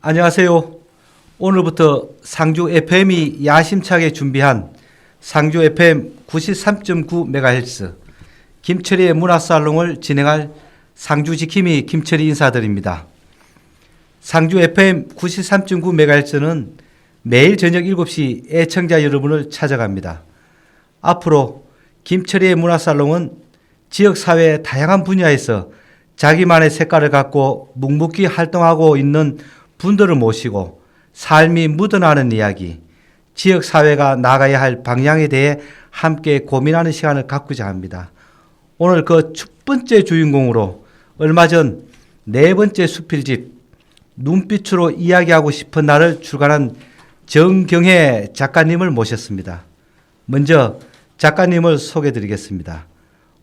안녕하세요. 오늘부터 상주 FM이 야심차게 준비한 상주 FM 93.9MHz 김철희의 문화살롱을 진행할 상주지킴이 김철희 인사드립니다. 상주 FM 93.9MHz는 매일 저녁 7시 애청자 여러분을 찾아갑니다. 앞으로 김철희의 문화살롱은 지역사회의 다양한 분야에서 자기만의 색깔을 갖고 묵묵히 활동하고 있는 분들을 모시고 삶이 묻어나는 이야기, 지역사회가 나가야 할 방향에 대해 함께 고민하는 시간을 갖고자 합니다. 오늘 그 첫 번째 주인공으로 얼마 전 네 번째 수필집 눈빛으로 이야기하고 싶은 나를 출간한 정경혜 작가님을 모셨습니다. 먼저 작가님을 소개해드리겠습니다.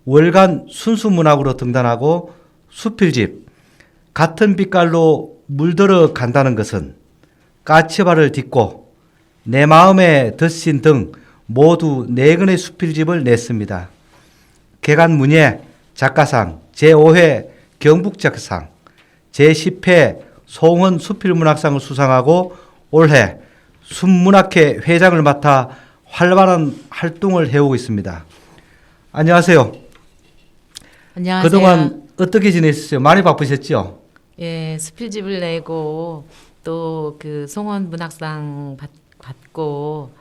월간 순수문학으로 등단하고 수필집 같은 빛깔로 물들어 간다는 것은 까치발을 딛고 내 마음의 덧신 등 모두 4권의 수필집을 냈습니다. 개간문예 작가상, 제5회 경북작가상, 제10회 송원 수필문학상을 수상하고 올해 순문학회 회장을 맡아 활발한 활동을 해오고 있습니다. 안녕하세요. 안녕하세요. 그동안 어떻게 지내셨어요? 많이 바쁘셨죠? 예, 수필집을 내고 또 그 송원 문학상 받고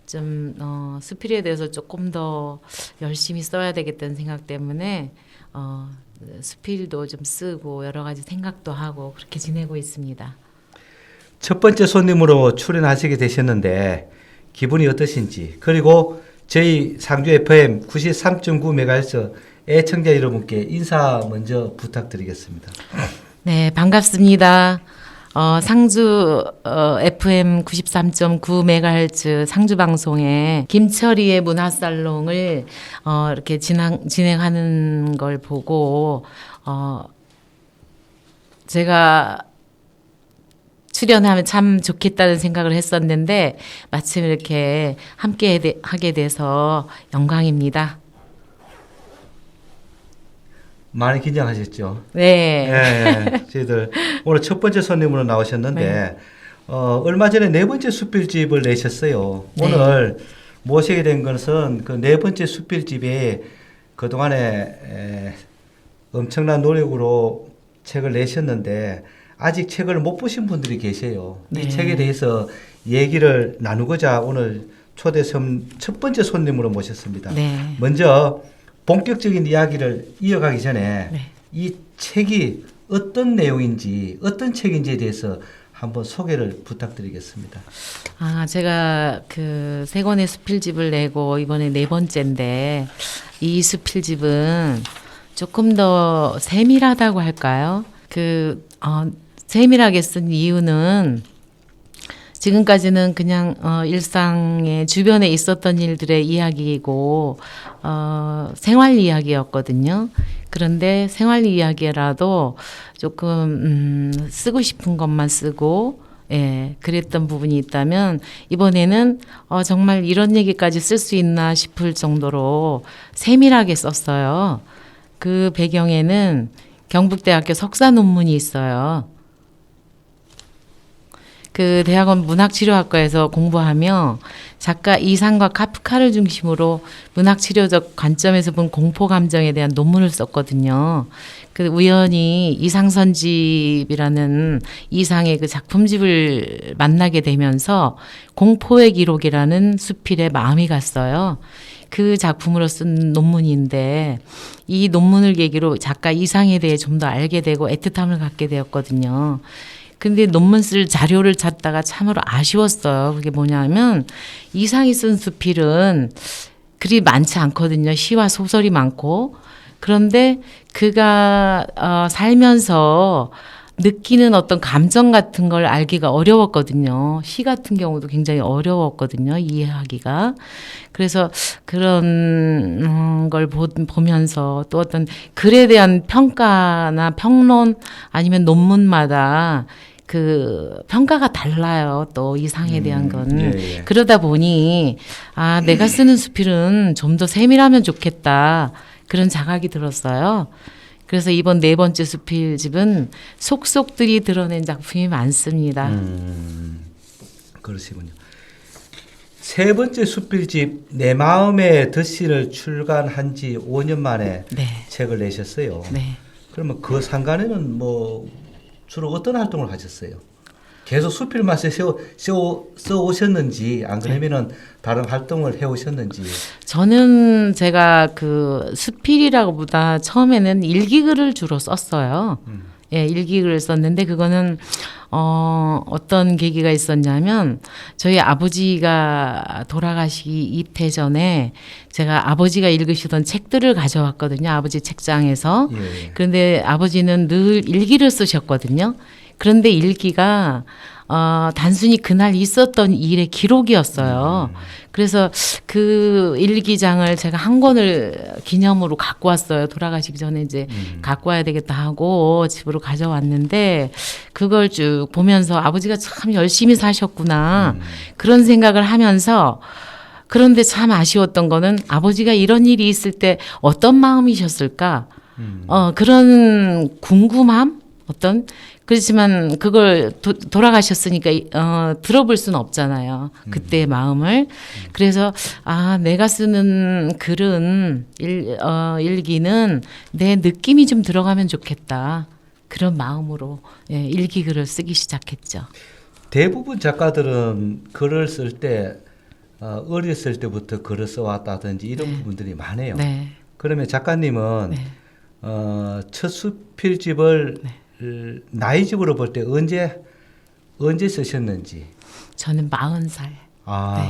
좀 수필에 대해서 조금 더 열심히 써야 되겠다는 생각 때문에 수필도 좀 쓰고 여러 가지 생각도 하고 그렇게 지내고 있습니다. 첫 번째 손님으로 출연하시게 되셨는데 기분이 어떠신지, 그리고 저희 상주 FM 93.9MHz 애청자 여러분께 인사 먼저 부탁드리겠습니다. 네, 반갑습니다. 상주 FM 93.9MHz 상주 방송에 김철희의 문화살롱을 이렇게 진행하는 걸 보고 제가 출연하면 참 좋겠다는 생각을 했었는데 마침 이렇게 함께 하게 돼서 영광입니다. 많이 긴장하셨죠? 네. 네, 저희들 오늘 첫 번째 손님으로 나오셨는데 네. 얼마 전에 네 번째 수필집을 내셨어요. 네. 오늘 모시게 된 것은 그 네 번째 수필집에 그동안에 엄청난 노력으로 책을 내셨는데 아직 책을 못 보신 분들이 계세요. 네. 이 책에 대해서 얘기를 나누고자 오늘 첫 번째 손님으로 모셨습니다. 네. 먼저 본격적인 이야기를 이어가기 전에 네. 이 책이 어떤 내용인지, 어떤 책인지에 대해서 한번 소개를 부탁드리겠습니다. 제가 그 세 권의 수필집을 내고 이번에 네 번째인데 이 수필집은 조금 더 세밀하다고 할까요? 세밀하게 쓴 이유는 지금까지는 그냥 일상의 주변에 있었던 일들의 이야기이고 생활 이야기였거든요. 그런데 생활 이야기라도 조금 쓰고 싶은 것만 쓰고 그랬던 부분이 있다면 이번에는 정말 이런 얘기까지 쓸 수 있나 싶을 정도로 세밀하게 썼어요. 그 배경에는 경북대학교 석사 논문이 있어요. 그 대학원 문학치료학과에서 공부하며 작가 이상과 카프카를 중심으로 문학치료적 관점에서 본 공포 감정에 대한 논문을 썼거든요. 그 우연히 이상선집이라는 이상의 그 작품집을 만나게 되면서 공포의 기록이라는 수필에 마음이 갔어요. 그 작품으로 쓴 논문인데 이 논문을 계기로 작가 이상에 대해 좀 더 알게 되고 애틋함을 갖게 되었거든요. 근데 논문 쓸 자료를 찾다가 참으로 아쉬웠어요. 그게 뭐냐면 이상이 쓴 수필은 그리 많지 않거든요. 시와 소설이 많고. 그런데 그가 살면서 느끼는 어떤 감정 같은 걸 알기가 어려웠거든요. 시 같은 경우도 굉장히 어려웠거든요. 이해하기가. 그래서 그런 걸 보면서 또 어떤 글에 대한 평가나 평론 아니면 논문마다 그 평가가 달라요. 또 이상에 대한 건. 예. 그러다 보니 내가 쓰는 수필은 좀 더 세밀하면 좋겠다. 그런 자각이 들었어요. 그래서 이번 네 번째 수필집은 속속들이 드러낸 작품이 많습니다. 그러시군요. 세 번째 수필집 내 마음의 덧시를 출간한 지 5년 만에 네. 책을 내셨어요. 네. 그러면 그 상간에는 뭐 주로 어떤 활동을 하셨어요? 계속 수필만 써 오셨는지 안 그러면은 다른 활동을 해 오셨는지. 저는 제가 그 수필이라고보다 처음에는 일기글을 주로 썼어요. 예, 일기글을 썼는데 그거는 어떤 계기가 있었냐면 저희 아버지가 돌아가시기 이틀 전에 제가 아버지가 읽으시던 책들을 가져왔거든요. 아버지 책장에서. 예. 그런데 아버지는 늘 일기를 쓰셨거든요. 그런데 일기가 단순히 그날 있었던 일의 기록이었어요. 그래서 그 일기장을 제가 한 권을 기념으로 갖고 왔어요. 돌아가시기 전에 이제 갖고 와야 되겠다 하고 집으로 가져왔는데 그걸 쭉 보면서 아버지가 참 열심히 사셨구나. 그런 생각을 하면서 그런데 참 아쉬웠던 거는 아버지가 이런 일이 있을 때 어떤 마음이셨을까? 그런 궁금함? 그렇지만 그걸 돌아가셨으니까 들어볼 수는 없잖아요. 그때의 마음을. 그래서 내가 쓰는 글은 일기는 내 느낌이 좀 들어가면 좋겠다. 그런 마음으로 일기글을 쓰기 시작했죠. 대부분 작가들은 글을 쓸 때 어렸을 때부터 글을 써왔다든지 이런 부분들이 많아요. 네. 그러면 작가님은 첫 수필집을 나이집으로 볼 때 언제 쓰셨는지? 저는 40살.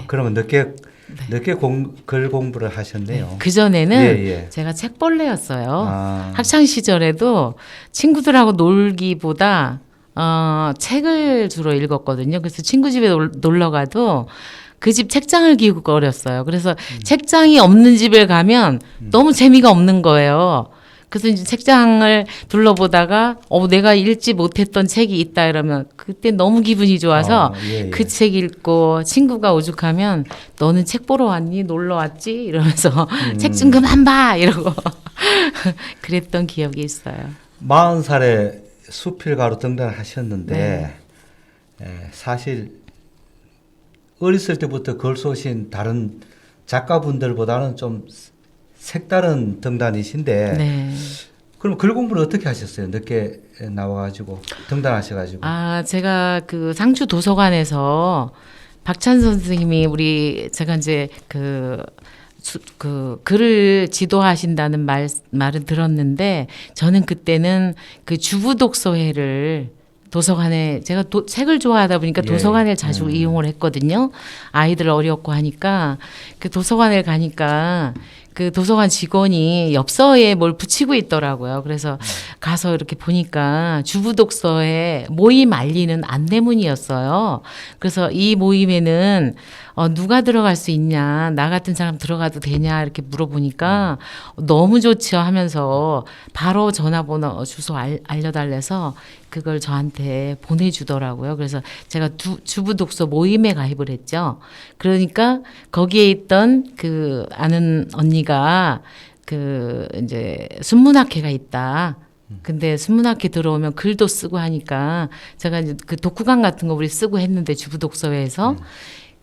그러면 늦게 글 공부를 하셨네요. 그 전에는 예. 제가 책벌레였어요. 학창 시절에도 친구들하고 놀기보다 책을 주로 읽었거든요. 그래서 친구 집에 놀러 가도 그 집 책장을 기웃거렸어요. 그래서 책장이 없는 집에 가면 너무 재미가 없는 거예요. 그래서 이제 책장을 둘러보다가 내가 읽지 못했던 책이 있다 이러면 그때 너무 기분이 좋아서 그 책 읽고 친구가 오죽하면 너는 책 보러 왔니? 놀러 왔지? 이러면서 책 좀 그만 봐 이러고 그랬던 기억이 있어요. 40살에 수필가로 등단하셨는데 사실 어렸을 때부터 글 쏘신 다른 작가분들보다는 좀 색다른 등단이신데 그럼 글 공부를 어떻게 하셨어요? 늦게 나와가지고 등단하셔가지고. 제가 그 상주 도서관에서 박찬 선생님이 제가 이제 그 글을 지도하신다는 말은 들었는데 저는 그때는 그 주부 독서회를 도서관에 제가 책을 좋아하다 보니까 도서관을 자주 이용을 했거든요. 아이들 어렵고 하니까 그 도서관을 가니까 그 도서관 직원이 엽서에 뭘 붙이고 있더라고요. 그래서 가서 이렇게 보니까 주부 독서회 모임 알리는 안내문이었어요. 그래서 이 모임에는 누가 들어갈 수 있냐, 나 같은 사람 들어가도 되냐 이렇게 물어보니까 너무 좋죠 하면서 바로 전화번호 주소 알려달래서 그걸 저한테 보내주더라고요. 그래서 제가 주부 독서 모임에 가입을 했죠. 그러니까 거기에 있던 그 아는 언니가 그 이제 순문학회가 있다. 근데 순문학회 들어오면 글도 쓰고 하니까 제가 이제 그 독후감 같은 거 우리 쓰고 했는데 주부 독서회에서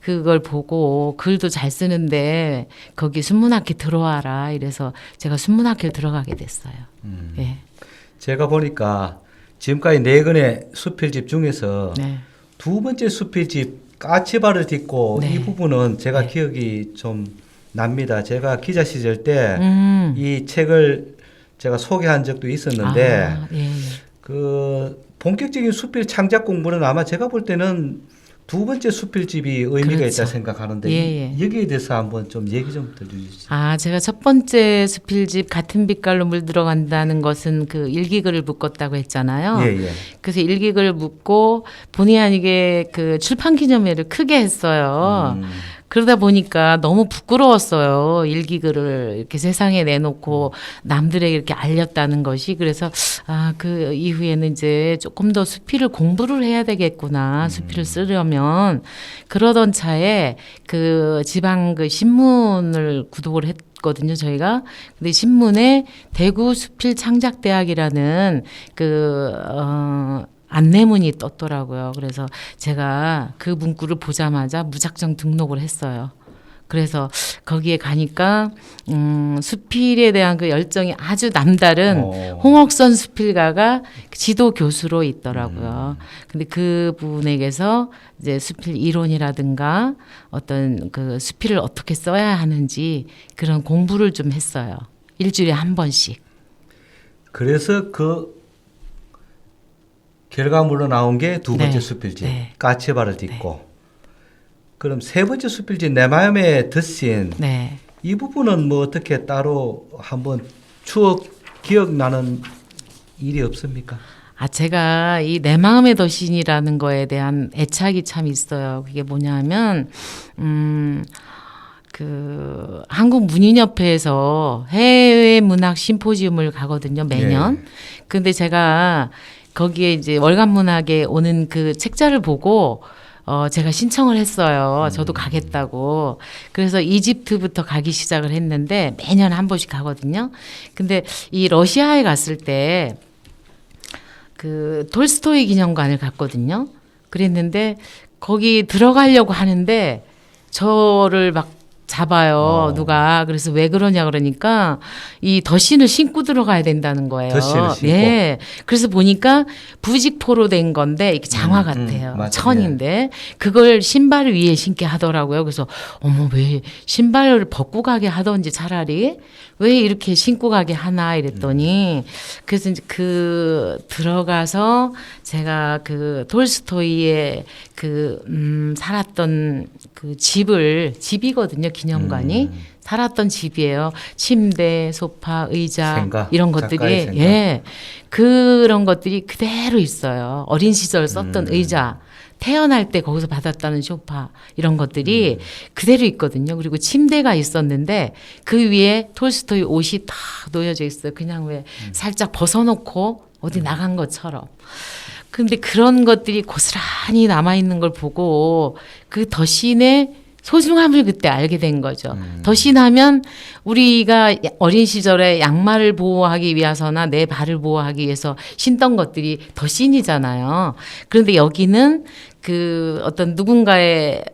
그걸 보고 글도 잘 쓰는데 거기 순문학회 들어와라 이래서 제가 순문학회를 들어가게 됐어요. 예. 제가 보니까 지금까지 4권의 수필집 중에서 두 번째 수필집 까치발을 딛고 이 부분은 제가 기억이 좀 납니다. 제가 기자 시절 때 이 책을 제가 소개한 적도 있었는데 그 본격적인 수필 창작 공부는 아마 제가 볼 때는 두 번째 수필집이 의미가 있다 생각하는데 여기에 대해서 한번 좀 얘기 좀 들려주시죠. 제가 첫 번째 수필집 같은 빛깔로 물들어간다는 것은 그 일기글을 묶었다고 했잖아요. 그래서 일기글을 묶고 본의 아니게 그 출판 기념회를 크게 했어요. 그러다 보니까 너무 부끄러웠어요. 일기글을 이렇게 세상에 내놓고 남들에게 이렇게 알렸다는 것이. 그래서 그 이후에는 이제 조금 더 수필을 공부를 해야 되겠구나. 수필을 쓰려면. 그러던 차에 그 지방 그 신문을 구독을 봤거든요, 저희가. 근데 신문에 대구 수필 창작대학이라는 안내문이 떴더라고요. 그래서 제가 그 문구를 보자마자 무작정 등록을 했어요. 그래서 거기에 가니까 수필에 대한 그 열정이 아주 남다른 홍옥선 수필가가 지도 교수로 있더라고요. 근데 그분에게서 이제 수필 이론이라든가 어떤 그 수필을 어떻게 써야 하는지 그런 공부를 좀 했어요. 일주일에 한 번씩. 그래서 그 결과물로 나온 게 두 번째 네. 수필집 네. 까치발을 딛고. 그럼 세 번째 수필집 내 마음의 덧신 네. 이 부분은 뭐 어떻게 따로 한번 추억 기억나는 일이 없습니까? 제가 이 내 마음의 더신이라는 거에 대한 애착이 참 있어요. 그게 뭐냐면, 그 한국문인협회에서 해외 문학 심포지움을 가거든요, 매년. 예. 근데 제가 거기에 이제 월간 문학에 오는 그 책자를 보고 제가 신청을 했어요. 저도 가겠다고. 그래서 이집트부터 가기 시작을 했는데 매년 한 번씩 가거든요. 근데 이 러시아에 갔을 때 그 톨스토이 기념관을 갔거든요. 그랬는데 거기 들어가려고 하는데 저를 막 잡아요, 누가. 그래서 왜 그러냐 그러니까 이 덧신을 신고 들어가야 된다는 거예요. 덧신을 신고. 예. 그래서 보니까 부직포로 된 건데 이게 장화 같아요. 맞아요. 천인데 그걸 신발 위에 신게 하더라고요. 그래서 어머 왜 신발을 벗고 가게 하던지 차라리 왜 이렇게 신고 가게 하나 이랬더니 그래서 이제 그 들어가서 제가 그 톨스토이의 그 살았던 그 집이거든요, 기념관이. 살았던 집이에요. 침대, 소파, 의자 생각, 이런 작가의 것들이 생각. 예. 그런 것들이 그대로 있어요. 어린 시절 썼던 의자, 태어날 때 거기서 받았다는 소파 이런 것들이 그대로 있거든요. 그리고 침대가 있었는데 그 위에 톨스토이 옷이 딱 놓여져 있어요. 그냥 왜 살짝 벗어놓고 어디 나간 것처럼. 근데 그런 것들이 고스란히 남아있는 걸 보고 그 덧신의 소중함을 그때 알게 된 거죠. 덧신하면 우리가 어린 시절에 양말을 보호하기 위해서나 내 발을 보호하기 위해서 신던 것들이 덧신이잖아요. 그런데 여기는 그 어떤 누군가의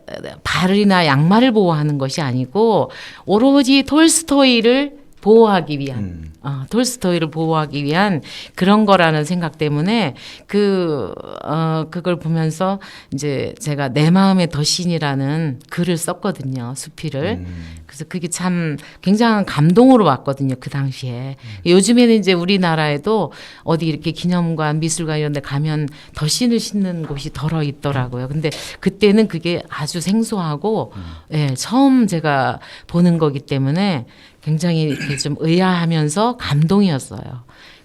발이나 양말을 보호하는 것이 아니고 오로지 톨스토이를 보호하기 위한 톨스토이를 보호하기 위한 그런 거라는 생각 때문에 그걸 보면서 이제 제가 내 마음의 덧신이라는 글을 썼거든요, 수필을. 그래서 그게 참 굉장한 감동으로 왔거든요, 그 당시에. 요즘에는 이제 우리나라에도 어디 이렇게 기념관, 미술관 이런 데 가면 덧신을 신는 곳이 덜어 있더라고요. 근데 그때는 그게 아주 생소하고 예, 처음 제가 보는 거기 때문에 굉장히 이렇게 좀 의아하면서 감동이었어요.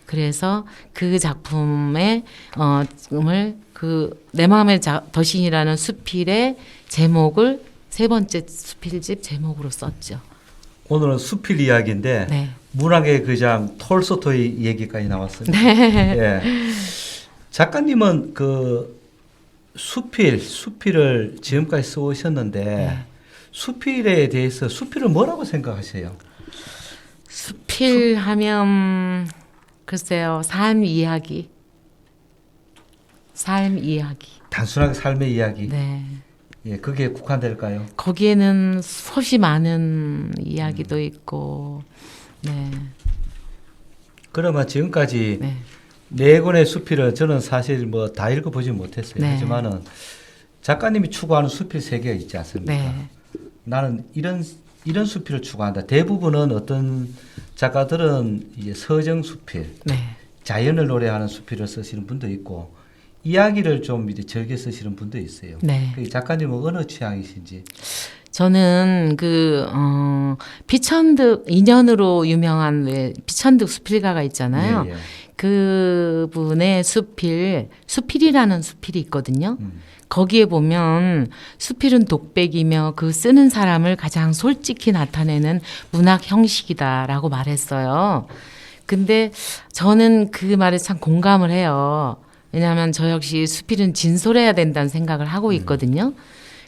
그래서 그 작품의 내 마음의 덧신이라는 수필의 제목을 세 번째 수필집 제목으로 썼죠. 오늘은 수필 이야기인데 네. 문학의 그장 톨스토이 얘기까지 나왔어요. 네. 예. 작가님은 그 수필을 지금까지 써오셨는데 네. 수필에 대해서 수필을 뭐라고 생각하세요? 수필 하면 글쎄요, 삶 이야기. 단순하게 삶의 이야기. 네. 예, 그게 국한될까요? 거기에는 수없이 많은 이야기도 있고, 네. 그러면 지금까지 네. 네 권의 수필은 저는 사실 뭐 다 읽어보지 못했어요. 네. 하지만은 작가님이 추구하는 수필 세계가 있지 않습니까? 네. 나는 이런 수필을 추구한다. 대부분은 어떤 작가들은 이제 서정 수필, 네. 자연을 노래하는 수필을 쓰시는 분도 있고 이야기를 좀 이제 즐겨 쓰시는 분도 있어요. 네. 그 작가님은 어느 취향이신지? 저는 피천득 인연으로 유명한 왜 피천득 수필가가 있잖아요. 예, 예. 그분의 수필이라는 수필이 있거든요. 거기에 보면 수필은 독백이며 그 쓰는 사람을 가장 솔직히 나타내는 문학 형식이다라고 말했어요. 근데 저는 그 말에 참 공감을 해요. 왜냐하면 저 역시 수필은 진솔해야 된다는 생각을 하고 있거든요.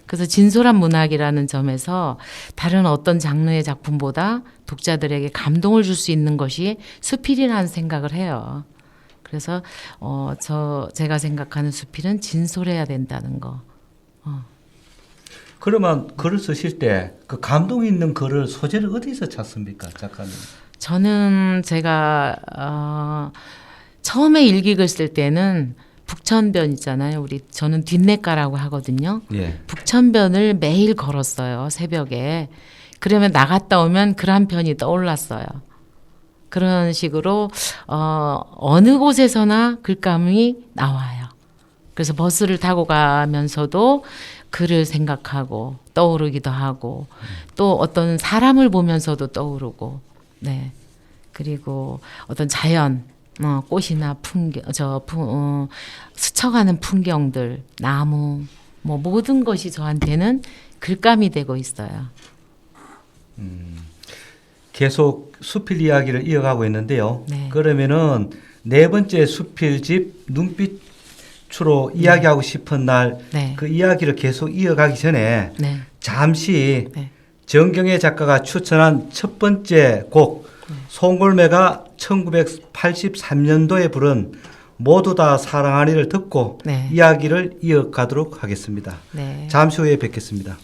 그래서 진솔한 문학이라는 점에서 다른 어떤 장르의 작품보다 독자들에게 감동을 줄 수 있는 것이 수필이라는 생각을 해요. 그래서 제가 생각하는 수필은 진솔해야 된다는 거. 그러면 글을 쓰실 때 그 감동 있는 글을 소재를 어디서 찾습니까, 작가님? 저는 제가 처음에 일기글 쓸 때는 북천변 있잖아요. 저는 뒷내가라고 하거든요. 예. 북천변을 매일 걸었어요. 새벽에. 그러면 나갔다 오면 글 한 편이 떠올랐어요. 그런 식으로 어느 곳에서나 글감이 나와요. 그래서 버스를 타고 가면서도 글을 생각하고 떠오르기도 하고 또 어떤 사람을 보면서도 떠오르고 네. 그리고 어떤 자연 꽃이나 풍경 스쳐가는 풍경들 나무 뭐 모든 것이 저한테는 글감이 되고 있어요. 계속 수필 이야기를 이어가고 있는데요. 네. 그러면은 네 번째 수필집 눈빛으로 이야기하고 싶은 날 그 네. 이야기를 계속 이어가기 전에 네. 잠시 네. 정경애 작가가 추천한 첫 번째 곡 송골매가 1983년도에 부른 모두 다 사랑하리를 듣고 네. 이야기를 이어가도록 하겠습니다. 네. 잠시 후에 뵙겠습니다.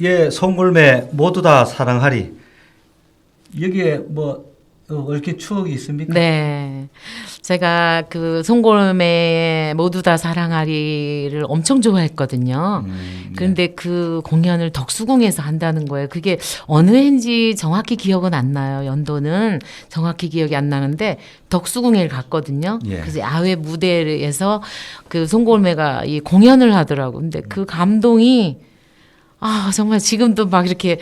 예, 송골매 모두 다 사랑하리. 여기에 뭐 얽힌 추억이 있습니까? 네. 제가 그 송골매 모두 다 사랑하리를 엄청 좋아했거든요. 그런데 그 공연을 덕수궁에서 한다는 거예요. 그게 어느 해인지 정확히 기억은 안 나요. 연도는 정확히 기억이 안 나는데 덕수궁에 갔거든요. 예. 그래서 야외 무대에서 그 송골매가 이 공연을 하더라고. 근데 그 감동이 정말 지금도 막 이렇게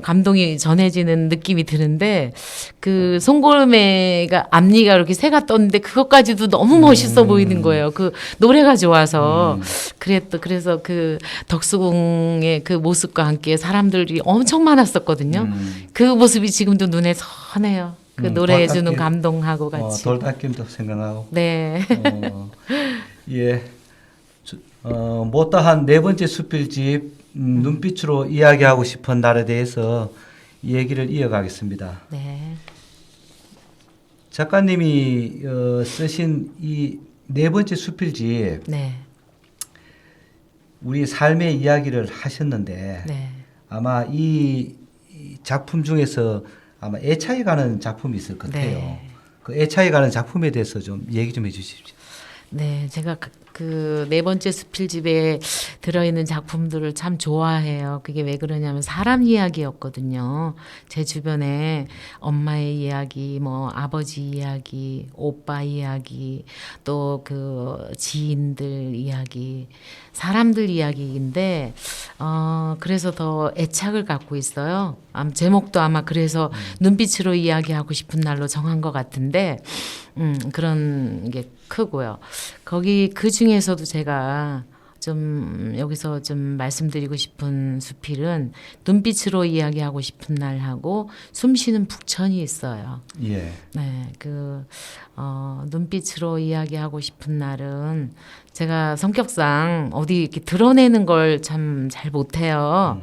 감동이 전해지는 느낌이 드는데 그 송골매가 앞니가 이렇게 새가 떴는데 그것까지도 너무 멋있어 보이는 거예요. 그 노래가 좋아서 그래서 그 덕수궁의 그 모습과 함께 사람들이 엄청 많았었거든요. 그 모습이 지금도 눈에 선해요. 그 노래해 주는 감동하고 같이. 돌닦임도 생각나고. 네. 예. 못다한 네 번째 수필집 눈빛으로 이야기하고 싶은 날에 대해서 얘기를 이어가겠습니다. 네. 작가님이 쓰신 이 네 번째 수필집 네. 우리 삶의 이야기를 하셨는데 네. 아마 이 작품 중에서 아마 애착이 가는 작품이 있을 것 같아요. 네. 그 애착이 가는 작품에 대해서 좀 얘기 좀 해주십시오. 네, 제가 그 네 번째 수필집에 들어있는 작품들을 참 좋아해요. 그게 왜 그러냐면 사람 이야기였거든요. 제 주변에 엄마의 이야기, 뭐 아버지 이야기, 오빠 이야기, 또 그 지인들 이야기, 사람들 이야기인데 그래서 더 애착을 갖고 있어요. 제목도 아마 그래서 눈빛으로 이야기하고 싶은 날로 정한 것 같은데 그런 게 크고요. 거기 그 중에서도 제가 좀 여기서 좀 말씀드리고 싶은 수필은 눈빛으로 이야기하고 싶은 날하고 숨쉬는 북천이 있어요. 예. 네, 눈빛으로 이야기하고 싶은 날은 제가 성격상 어디 이렇게 드러내는 걸 참 잘 못해요.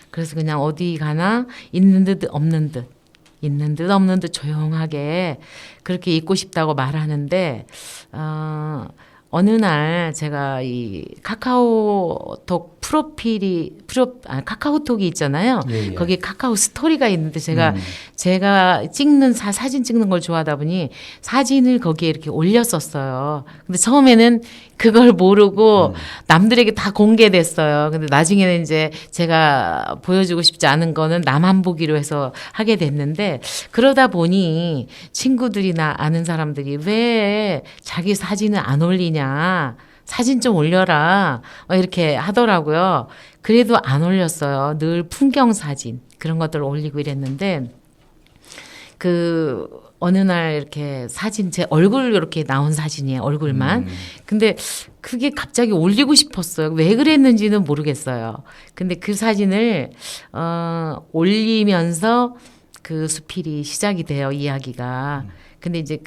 그래서 그냥 어디 가나 있는 듯 없는 듯. 있는 듯 없는 듯 조용하게 그렇게 있고 싶다고 말하는데 어느 날 제가 이 카카오톡 카카오톡이 있잖아요. 예, 예. 거기 카카오 스토리가 있는데 제가 찍는 사진 찍는 걸 좋아하다 보니 사진을 거기에 이렇게 올렸었어요. 근데 처음에는 그걸 모르고 남들에게 다 공개됐어요. 근데 나중에는 이제 제가 보여주고 싶지 않은 거는 나만 보기로 해서 하게 됐는데 그러다 보니 친구들이나 아는 사람들이 왜 자기 사진을 안 올리냐. 사진 좀 올려라. 이렇게 하더라고요. 그래도 안 올렸어요. 늘 풍경 사진 그런 것들을 올리고 이랬는데 어느 날 이렇게 사진 제 얼굴 이렇게 나온 사진이에요. 얼굴만. 근데 그게 갑자기 올리고 싶었어요. 왜 그랬는지는 모르겠어요. 근데 그 사진을 올리면서 그 수필이 시작이 돼요. 이야기가. 근데 이제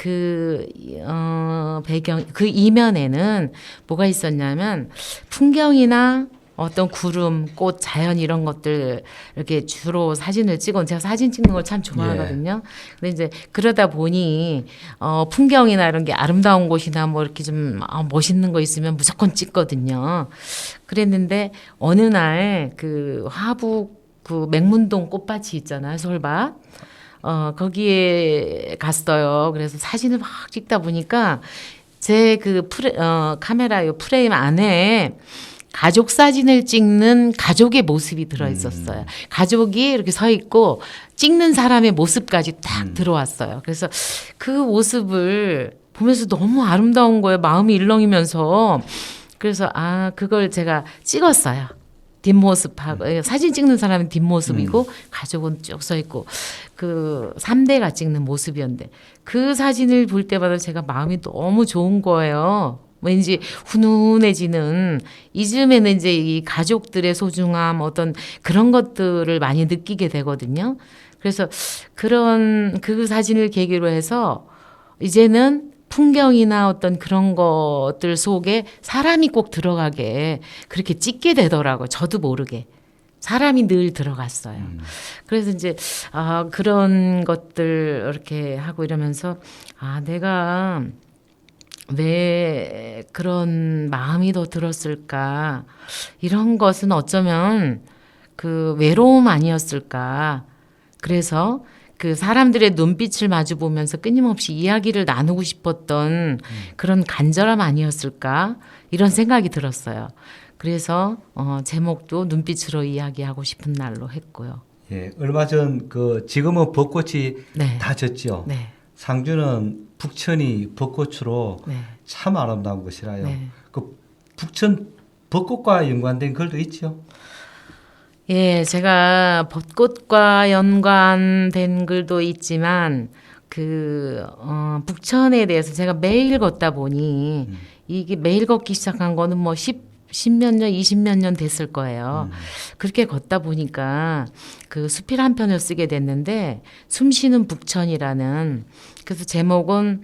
배경, 그 이면에는 뭐가 있었냐면 풍경이나 어떤 구름, 꽃, 자연 이런 것들 이렇게 주로 사진을 찍어. 제가 사진 찍는 걸 참 좋아하거든요. 근데 이제 그러다 보니 풍경이나 이런 게 아름다운 곳이나 뭐 이렇게 좀 멋있는 거 있으면 무조건 찍거든요. 그랬는데 어느 날 그 화북 그 맹문동 꽃밭이 있잖아요, 솔밭. 거기에 갔어요. 그래서 사진을 막 찍다 보니까 제 그 카메라 요 프레임 안에 가족 사진을 찍는 가족의 모습이 들어 있었어요. 가족이 이렇게 서 있고 찍는 사람의 모습까지 딱 들어왔어요. 그래서 그 모습을 보면서 너무 아름다운 거예요. 마음이 일렁이면서. 그래서 그걸 제가 찍었어요. 뒷모습하고 사진 찍는 사람은 뒷모습이고 가족은 쭉 서 있고 그 3대가 찍는 모습이었는데 그 사진을 볼 때마다 제가 마음이 너무 좋은 거예요. 왠지 훈훈해지는 이쯤에는 이제 이 가족들의 소중함 어떤 그런 것들을 많이 느끼게 되거든요. 그래서 그런 그 사진을 계기로 해서 이제는 풍경이나 어떤 그런 것들 속에 사람이 꼭 들어가게 그렇게 찍게 되더라고요. 저도 모르게. 사람이 늘 들어갔어요. 그래서 이제 그런 것들 이렇게 하고 이러면서 내가 왜 그런 마음이 더 들었을까? 이런 것은 어쩌면 그 외로움 아니었을까? 그래서 그 사람들의 눈빛을 마주 보면서 끊임없이 이야기를 나누고 싶었던 그런 간절함 아니었을까? 이런 생각이 들었어요. 그래서 제목도 눈빛으로 이야기하고 싶은 날로 했고요. 예, 얼마 전 그 지금은 벚꽃이 네. 다 졌죠. 네. 상주는 북천이 벚꽃으로 네. 참 아름다운 곳이라요. 네. 그 북천 벚꽃과 연관된 글도 있죠. 예, 제가 벚꽃과 연관된 글도 있지만 북천에 대해서 제가 매일 걷다 보니 이게 매일 걷기 시작한 거는 뭐 10몇 년, 20몇 년 됐을 거예요. 그렇게 걷다 보니까 그 수필 한 편을 쓰게 됐는데 숨쉬는 북천이라는 그래서 제목은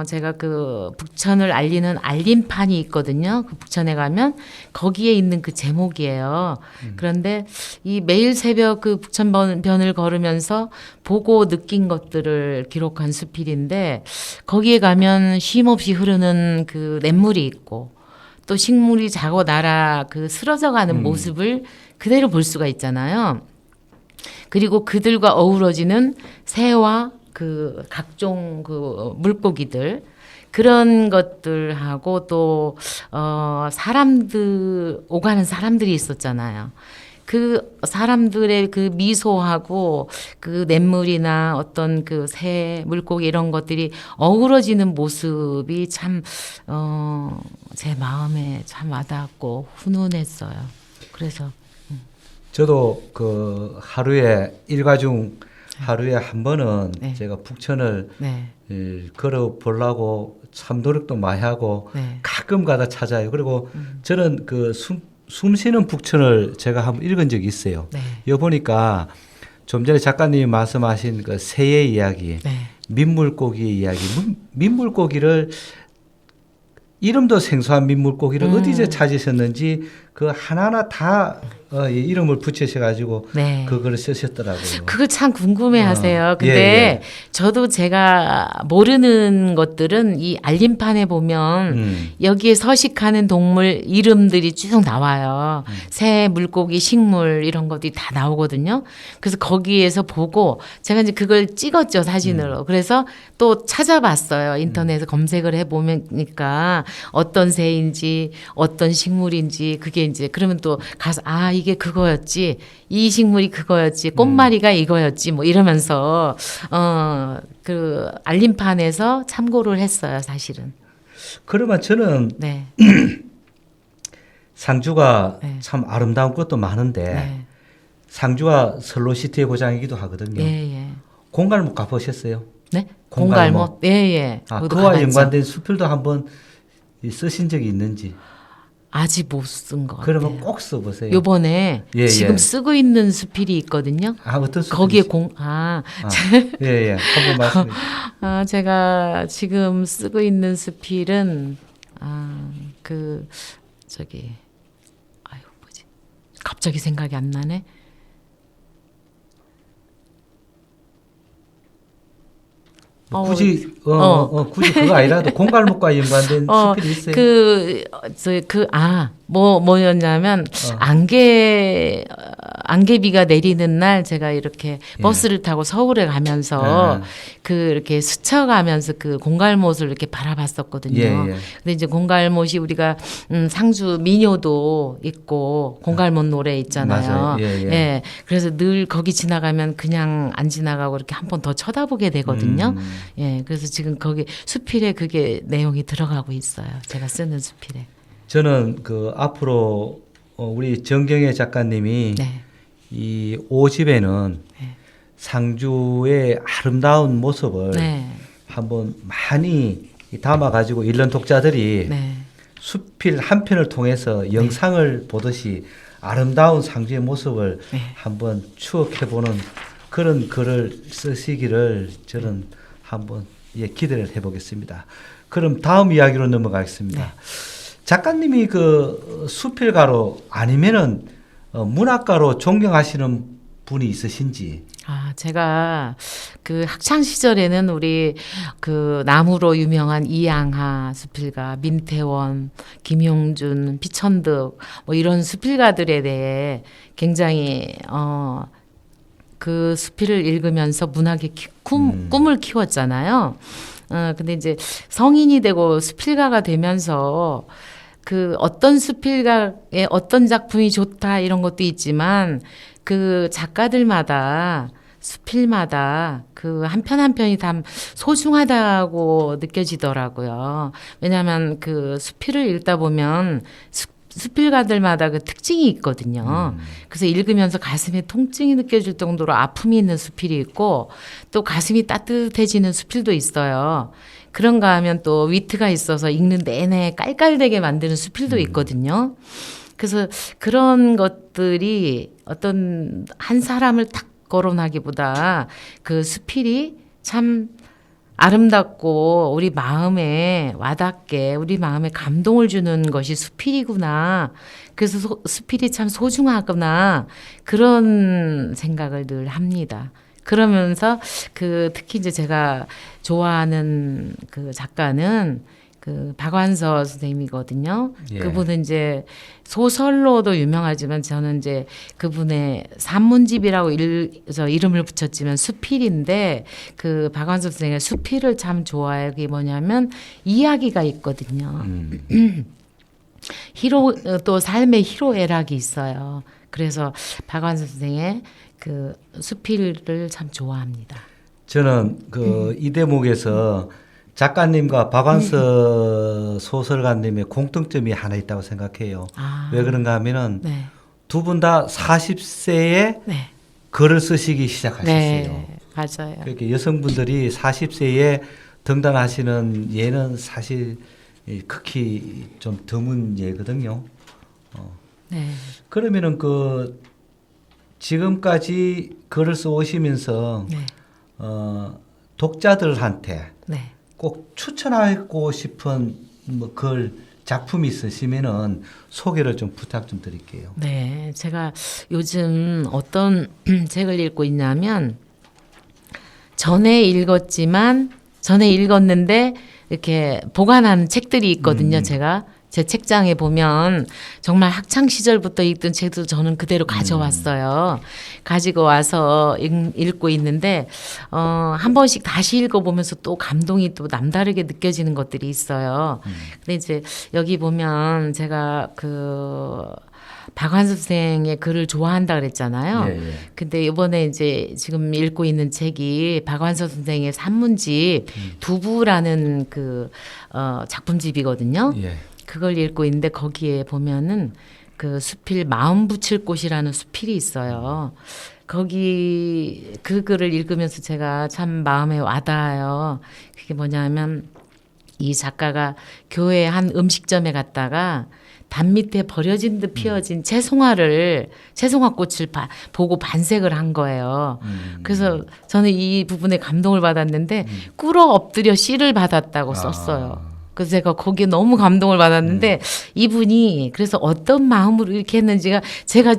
제가 그 북천을 알리는 알림판이 있거든요. 그 북천에 가면 거기에 있는 그 제목이에요. 그런데 이 매일 새벽 그 북천변을 걸으면서 보고 느낀 것들을 기록한 수필인데 거기에 가면 쉼없이 흐르는 그 냇물이 있고 또 식물이 자고 날아 그 쓰러져가는 모습을 그대로 볼 수가 있잖아요. 그리고 그들과 어우러지는 새와 그 각종 그 물고기들 그런 것들하고 또 사람들 오가는 사람들이 있었잖아요. 그 사람들의 그 미소하고 그 냇물이나 어떤 그 새 물고기 이런 것들이 어우러지는 모습이 참 제 마음에 참 와닿았고 훈훈했어요. 그래서 저도 그 하루에 일과 중 하루에 한 번은 네. 제가 북천을 네. 걸어 보려고 참 노력도 많이 하고 네. 가끔 가다 찾아요. 그리고 저는 그 숨쉬는 북천을 제가 한번 읽은 적이 있어요. 네. 여기 보니까 좀 전에 작가님이 말씀하신 그 새의 이야기, 네. 민물고기의 이야기, 민물고기를 이름도 생소한 민물고기를 어디서 찾으셨는지 그 하나하나 다 이름을 붙이셔가지고 네. 그걸 쓰셨더라고요. 그걸 참 궁금해하세요. 근데 예. 저도 제가 모르는 것들은 이 알림판에 보면 여기에 서식하는 동물 이름들이 쭉 나와요. 새, 물고기, 식물 이런 것들이 다 나오거든요. 그래서 거기에서 보고 제가 이제 그걸 찍었죠 사진으로. 그래서 또 찾아봤어요. 인터넷에 검색을 해보니까 어떤 새인지 어떤 식물인지 그게 이제 그러면 또 가서 이게 그거였지 이 식물이 그거였지 꽃말이가 이거였지 뭐 이러면서 그 알림판에서 참고를 했어요 사실은. 그러면 저는 네. 상주가 네. 참 아름다운 것도 많은데 네. 상주가 슬로시티의 고장이기도 하거든요. 예. 공갈못 가보셨어요? 네. 공갈못. 예. 아, 거기도 그와 가봤죠. 연관된 수필도 한번 쓰신 적이 있는지? 아직 못 쓴 것 같아요. 그러면 꼭 써보세요. 요번에 예, 지금 예. 쓰고 있는 수필이 있거든요. 어떤 거기에 수필이시- 예, 한번 말씀해 주세요. 제가 지금 쓰고 있는 수필은 그 저기 아유 뭐지? 갑자기 생각이 안 나네. 굳이 굳이 그거 아니라도 공갈목과 연관된 수필이 있어요. 뭐였냐면 안개비가 내리는 날 제가 이렇게 예. 버스를 타고 서울에 가면서 그 이렇게 스쳐가면서 그 공갈못을 이렇게 바라봤었거든요. 예, 예. 근데 이제 공갈못이 우리가 상주 민요도 있고 공갈못 노래 있잖아요. 맞아요. 예, 예. 그래서 늘 거기 지나가면 그냥 안 지나가고 이렇게 한 번 더 쳐다보게 되거든요. 예. 그래서 지금 거기 수필에 그게 내용이 들어가고 있어요. 제가 쓰는 수필에. 저는 그 앞으로 우리 정경애 작가님이 네. 이 5집에는 네. 상주의 아름다운 모습을 네. 한번 많이 담아 가지고 읽는 독자들이 네. 수필 한 편을 통해서 영상을 보듯이 아름다운 상주의 모습을 네. 한번 추억해 보는 그런 글을 쓰시기를 저는 한번 기대를 해 보겠습니다. 그럼 다음 이야기로 넘어가겠습니다. 네. 작가님이 그 수필가로 아니면은 문학가로 존경하시는 분이 있으신지? 제가 그 학창 시절에는 우리 그 나무로 유명한 이양하 수필가, 민태원, 김용준, 피천득 뭐 이런 수필가들에 대해 굉장히 그 수필을 읽으면서 문학의 꿈을 키웠잖아요. 근데 이제 성인이 되고 수필가가 되면서 그 어떤 수필가의 어떤 작품이 좋다 이런 것도 있지만 그 작가들마다 수필마다 그 한 편 한 편이 다 소중하다고 느껴지더라고요. 왜냐하면 그 수필을 읽다 보면 수필가들마다 그 특징이 있거든요. 그래서 읽으면서 가슴에 통증이 느껴질 정도로 아픔이 있는 수필이 있고 또 가슴이 따뜻해지는 수필도 있어요. 그런가 하면 또 위트가 있어서 읽는 내내 깔깔대게 만드는 수필도 있거든요. 그래서 그런 것들이 어떤 한 사람을 딱 거론하기보다 그 수필이 참 아름답고 우리 마음에 와닿게 우리 마음에 감동을 주는 것이 수필이구나. 그래서 수필이 참 소중하구나. 그런 생각을 늘 합니다. 그러면서 그 특히 이제 제가 좋아하는 그 작가는 그 박완서 선생님이거든요. 예. 그분은 이제 소설로도 유명하지만 저는 이제 그분의 산문집이라고 이름을 붙였지만 수필인데 그 박완서 선생님의 수필을 참 좋아해요. 그게 뭐냐면 이야기가 있거든요. 또 삶의 희로애락이 있어요. 그래서 박완서 선생의 그 수필을 참 좋아합니다. 저는 그 이 대목에서 작가님과 박완서 소설가님의 공통점이 하나 있다고 생각해요. 왜 그런가 하면은 네. 두 분 다 40세에 네. 글을 쓰시기 시작하셨어요. 네, 맞아요. 그러니까 여성분들이 40세에 등단하시는 예는 사실 극히 좀 드문 예거든요. 네. 그러면은 그 지금까지 글을 써 오시면서 네. 독자들한테 네. 꼭 추천하고 싶은 뭐 글 작품이 있으시면은 소개를 좀 부탁 좀 드릴게요. 네, 제가 요즘 어떤 책을 읽고 있냐면 전에 읽었는데 이렇게 보관한 책들이 있거든요. 제가 제 책장에 보면 정말 학창 시절부터 읽던 책도 저는 그대로 가져왔어요. 가지고 와서 읽고 있는데 한 번씩 다시 읽어보면서 또 감동이 또 남다르게 느껴지는 것들이 있어요. 근데 이제 여기 보면 제가 그 박완서 선생의 글을 좋아한다 그랬잖아요. 예, 예. 근데 이번에 이제 지금 읽고 있는 책이 박완서 선생의 산문집 두부라는 그 작품집이거든요. 예. 그걸 읽고 있는데 거기에 보면은 그 수필 마음 붙일 곳이라는 수필이 있어요. 거기 그 글을 읽으면서 제가 참 마음에 와닿아요. 그게 뭐냐면 이 작가가 교회 한 음식점에 갔다가 담 밑에 버려진 듯 피어진 채송화 꽃을 보고 반색을 한 거예요. 그래서 저는 이 부분에 감동을 받았는데 꿇어 엎드려 씨를 받았다고 썼어요. 그래서 제가 거기에 너무 감동을 받았는데 이분이 그래서 어떤 마음으로 이렇게 했는지가 제가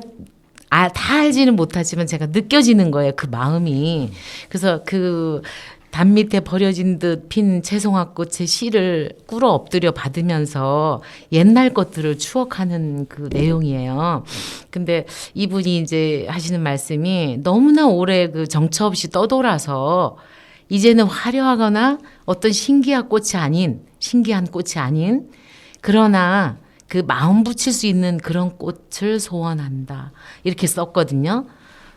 다 알지는 못하지만 제가 느껴지는 거예요. 그 마음이. 그래서 그 담 밑에 버려진 듯 핀 채송화꽃의 씨를 꿇어 엎드려 받으면서 옛날 것들을 추억하는 그 내용이에요. 근데 이분이 이제 하시는 말씀이 너무나 오래 그 정처 없이 떠돌아서 이제는 화려하거나 어떤 신기한 꽃이 아닌 그러나 그 마음 붙일 수 있는 그런 꽃을 소원한다. 이렇게 썼거든요.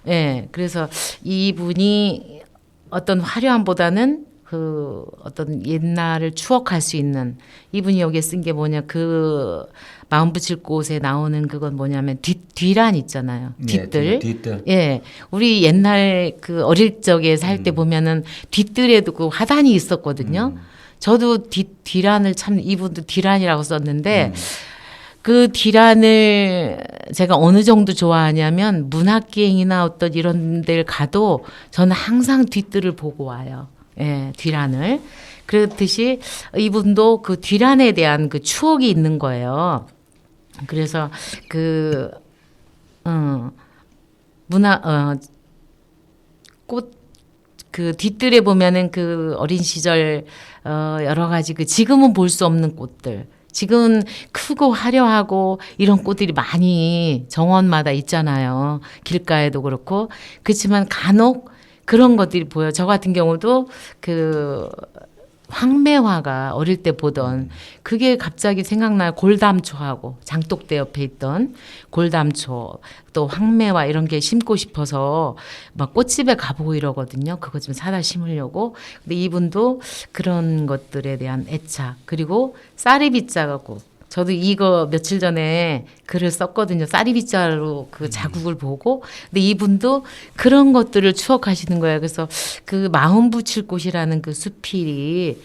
예. 그래서 이분이 어떤 화려함보다는 그 어떤 옛날을 추억할 수 있는 이분이 여기에 쓴 게 뭐냐 그 마음 붙일 곳에 나오는 그건 뭐냐면 뒤란 있잖아요. 뒷뜰. 뒷뜰. 예. 우리 옛날 그 어릴 적에 살 때 보면은 뒷뜰에도 그 화단이 있었거든요. 저도 뒤란을 참 이분도 뒤란이라고 썼는데 그 뒤란을 제가 어느 정도 좋아하냐면 문학기행이나 어떤 이런 데를 가도 저는 항상 뒷뜰을 보고 와요. 예, 뒤란을. 그렇듯이 이분도 그 뒤란에 대한 그 추억이 있는 거예요. 그래서 그 뒷뜰에 보면은 그 어린 시절 여러 가지 그 지금은 볼 수 없는 꽃들. 지금 크고 화려하고 이런 꽃들이 많이 정원마다 있잖아요. 길가에도 그렇고. 그렇지만 간혹 그런 것들이 보여요. 저 같은 경우도 그 황매화가 어릴 때 보던 그게 갑자기 생각나요. 골담초하고 장독대 옆에 있던 골담초 또 황매화 이런 게 심고 싶어서 막 꽃집에 가보고 이러거든요. 그거 좀 사다 심으려고. 근데 이분도 그런 것들에 대한 애착 그리고 쌀이빗자국 저도 이거 며칠 전에 글을 썼거든요. 쌀이빗자루 그 자국을 보고. 근데 이분도 그런 것들을 추억하시는 거예요. 그래서 그 마음 붙일 곳이라는 그 수필이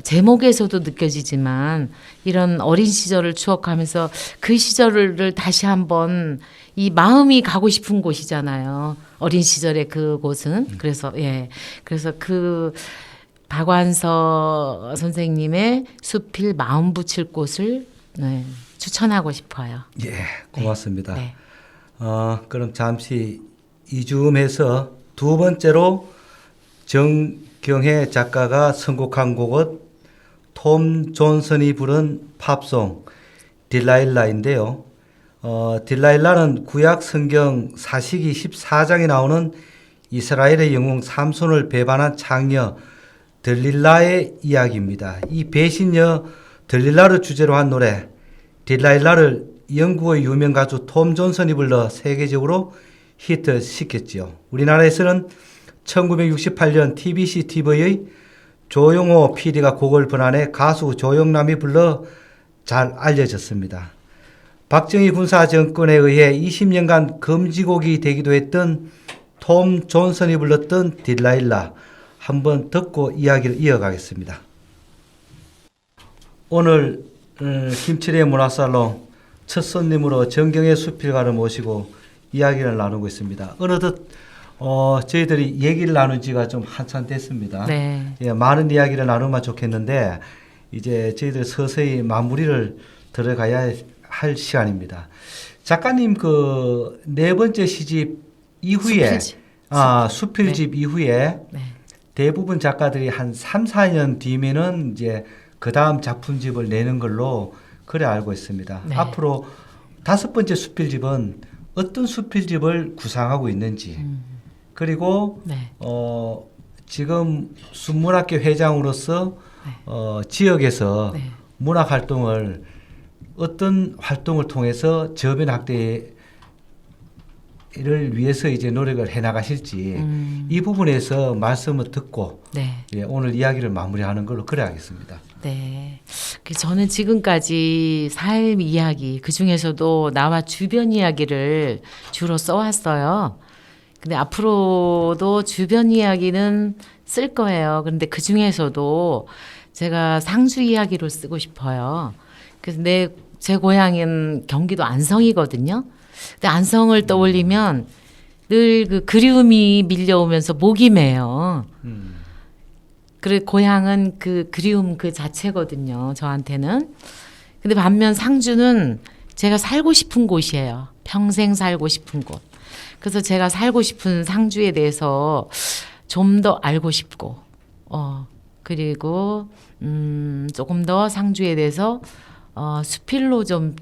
제목에서도 느껴지지만 이런 어린 시절을 추억하면서 그 시절을 다시 한번 이 마음이 가고 싶은 곳이잖아요. 어린 시절의 그곳은. 그래서 그래서 그 박완서 선생님의 수필 마음 붙일 곳을 추천하고 싶어요. 예, 고맙습니다. 네. 그럼 잠시 이쯤해서 두 번째로 정경혜 작가가 선곡한 곡은 톰 존슨이 부른 팝송 딜라일라인데요. 딜라일라는 구약 성경 사시기 14장에 나오는 이스라엘의 영웅 삼손을 배반한 창녀 들릴라의 이야기입니다. 이 배신녀 들릴라를 주제로 한 노래 딜라일라를 영국의 유명 가수 톰 존슨이 불러 세계적으로 히트시켰지요. 우리나라에서는 1968년 TBC TV의 조용호 PD가 곡을 번안해 가수 조영남이 불러 잘 알려졌습니다. 박정희 군사 정권에 의해 20년간 금지곡이 되기도 했던 톰 존슨이 불렀던 딜라일라 한번 듣고 이야기를 이어가겠습니다. 오늘 김철의 문화살롱 첫 손님으로 정경혜 수필가를 모시고 이야기를 나누고 있습니다. 어느덧 저희들이 얘기를 나눈 지가 좀 한참 됐습니다. 네. 예, 많은 이야기를 나누면 좋겠는데 이제 저희들 서서히 마무리를 들어가야 할 시간입니다. 작가님 그 네 번째 시집 이후에 수필집 이후에 대부분 작가들이 한 3, 4년 뒤면은 이제 그 다음 작품집을 내는 걸로 그래 알고 있습니다. 네. 앞으로 다섯 번째 수필집은 어떤 수필집을 구상하고 있는지 그리고 지금 순문학교 회장으로서 지역에서 문학 활동을 어떤 활동을 통해서 저변 확대를 위해서 이제 노력을 해 나가실지 이 부분에서 말씀을 듣고 오늘 이야기를 마무리하는 걸로 그래 하겠습니다. 네. 저는 지금까지 삶 이야기, 그 중에서도 나와 주변 이야기를 주로 써왔어요. 근데 앞으로도 주변 이야기는 쓸 거예요. 그런데 그 중에서도 제가 상주 이야기로 쓰고 싶어요. 그래서 제 고향은 경기도 안성이거든요. 근데 안성을 떠올리면 늘 그 그리움이 밀려오면서 목이 메요. 그래 고향은 그 그리움 그 자체거든요. 저한테는. 근데 반면 상주는 제가 살고 싶은 곳이에요. 평생 살고 싶은 곳. 그래서 제가 살고 싶은 상주에 대해서 좀 더 알고 싶고, 그리고 조금 더 상주에 대해서 수필로 좀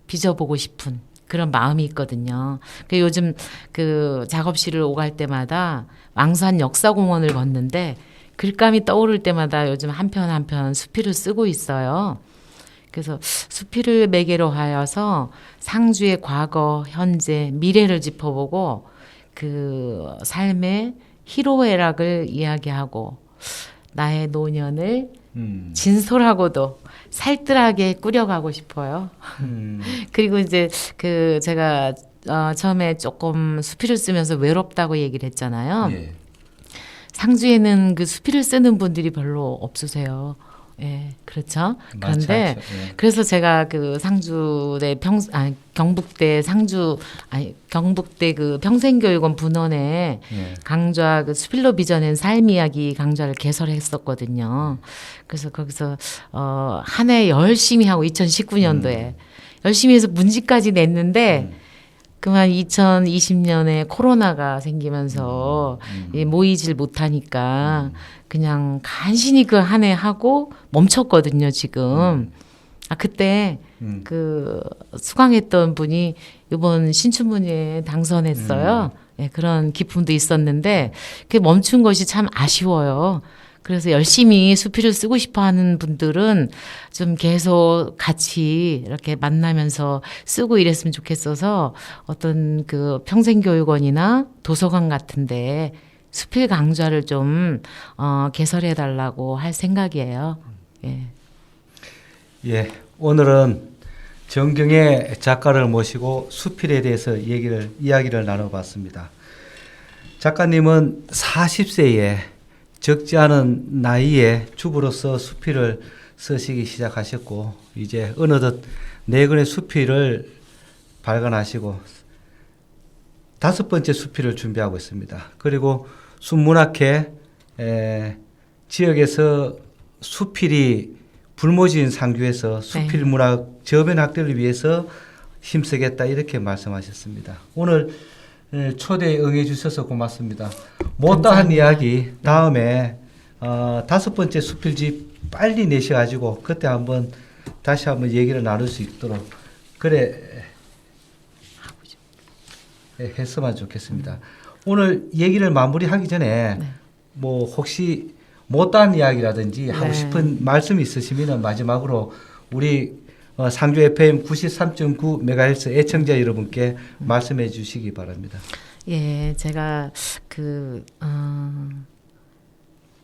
빚어보고 싶은 그런 마음이 있거든요. 요즘 그 작업실을 오갈 때마다 왕산 역사공원을 걷는데 글감이 떠오를 때마다 요즘 한 편 한 편 수필을 쓰고 있어요. 그래서 수필을 매개로 하여서 상주의 과거, 현재, 미래를 짚어보고 그 삶의 희로애락을 이야기하고 나의 노년을 진솔하고도 살뜰하게 꾸려가고 싶어요. 그리고 이제 그 제가 처음에 조금 수필을 쓰면서 외롭다고 얘기를 했잖아요. 예. 상주에는 그 수필을 쓰는 분들이 별로 없으세요. 예, 그렇죠. 그런데 그래서 제가 그 상주대 경북대 그 평생교육원 분원에 강좌 그 수필로 빚어낸 삶 이야기 강좌를 개설했었거든요. 그래서 거기서 한 해 열심히 하고 2019년도에 열심히 해서 문지까지 냈는데 그만 2020년에 코로나가 생기면서 모이질 못하니까 그냥 간신히 그 한 해 하고 멈췄거든요, 지금. 그때 그 수강했던 분이 이번 신춘문예에 당선했어요. 예, 그런 기쁨도 있었는데 그 멈춘 것이 참 아쉬워요. 그래서 열심히 수필을 쓰고 싶어 하는 분들은 좀 계속 같이 이렇게 만나면서 쓰고 이랬으면 좋겠어서 어떤 그 평생교육원이나 도서관 같은데 수필 강좌를 좀 개설해 달라고 할 생각이에요. 예. 예, 오늘은 정경애 작가를 모시고 수필에 대해서 이야기를 나눠봤습니다. 작가님은 40세에 적지 않은 나이에 주부로서 수필을 쓰시기 시작하셨고 이제 어느덧 4권의 수필을 발간하시고 5번째 수필을 준비하고 있습니다. 그리고 순문학회 지역에서 수필이 불모지인 상주에서 수필 문학 저변 확대를 위해서 힘쓰겠다 이렇게 말씀하셨습니다. 오늘 초대에 응해 주셔서 고맙습니다. 못다한 이야기 다음에 5번째 수필집 빨리 내셔가지고 그때 한번 다시 한번 얘기를 나눌 수 있도록 그래 했으면 좋겠습니다. 오늘 얘기를 마무리하기 전에 뭐 혹시 못다한 이야기라든지 하고 싶은 말씀이 있으시면 마지막으로 우리 상주 FM 93.9MHz 애청자 여러분께 말씀해 주시기 바랍니다. 예, 제가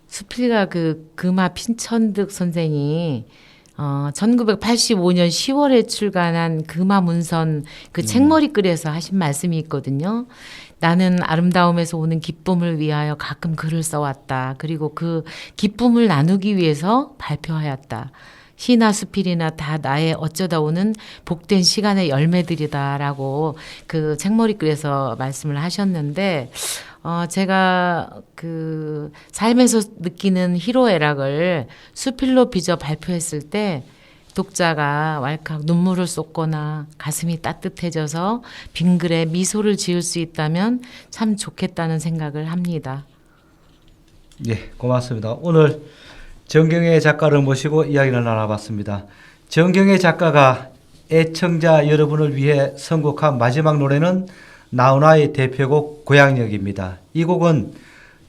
수필가 금화 핀천득 선생이 1985년 10월에 출간한 금화문선 그 책머리글에서 하신 말씀이 있거든요. 나는 아름다움에서 오는 기쁨을 위하여 가끔 글을 써왔다. 그리고 그 기쁨을 나누기 위해서 발표하였다. 시나 수필이나 다 나의 어쩌다 오는 복된 시간의 열매들이다라고 그 책머리글에서 말씀을 하셨는데 제가 그 삶에서 느끼는 희로애락을 수필로 빚어 발표했을 때 독자가 왈칵 눈물을 쏟거나 가슴이 따뜻해져서 빙글에 미소를 지을 수 있다면 참 좋겠다는 생각을 합니다. 예, 고맙습니다. 오늘 정경애 작가를 모시고 이야기를 나눠봤습니다. 정경애 작가가 애청자 여러분을 위해 선곡한 마지막 노래는 나훈아의 대표곡 고향역입니다. 이 곡은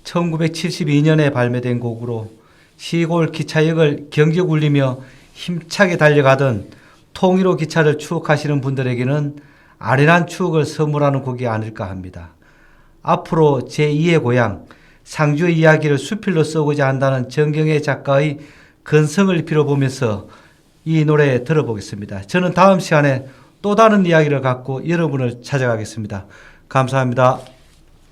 1972년에 발매된 곡으로 시골 기차역을 경적 울리며 힘차게 달려가던 통일호 기차를 추억하시는 분들에게는 아련한 추억을 선물하는 곡이 아닐까 합니다. 앞으로 제2의 고향 상주의 이야기를 수필로 써고자 한다는 정경애 작가의 근성을 빌어보면서 이 노래 들어보겠습니다. 저는 다음 시간에 또 다른 이야기를 갖고 여러분을 찾아가겠습니다. 감사합니다.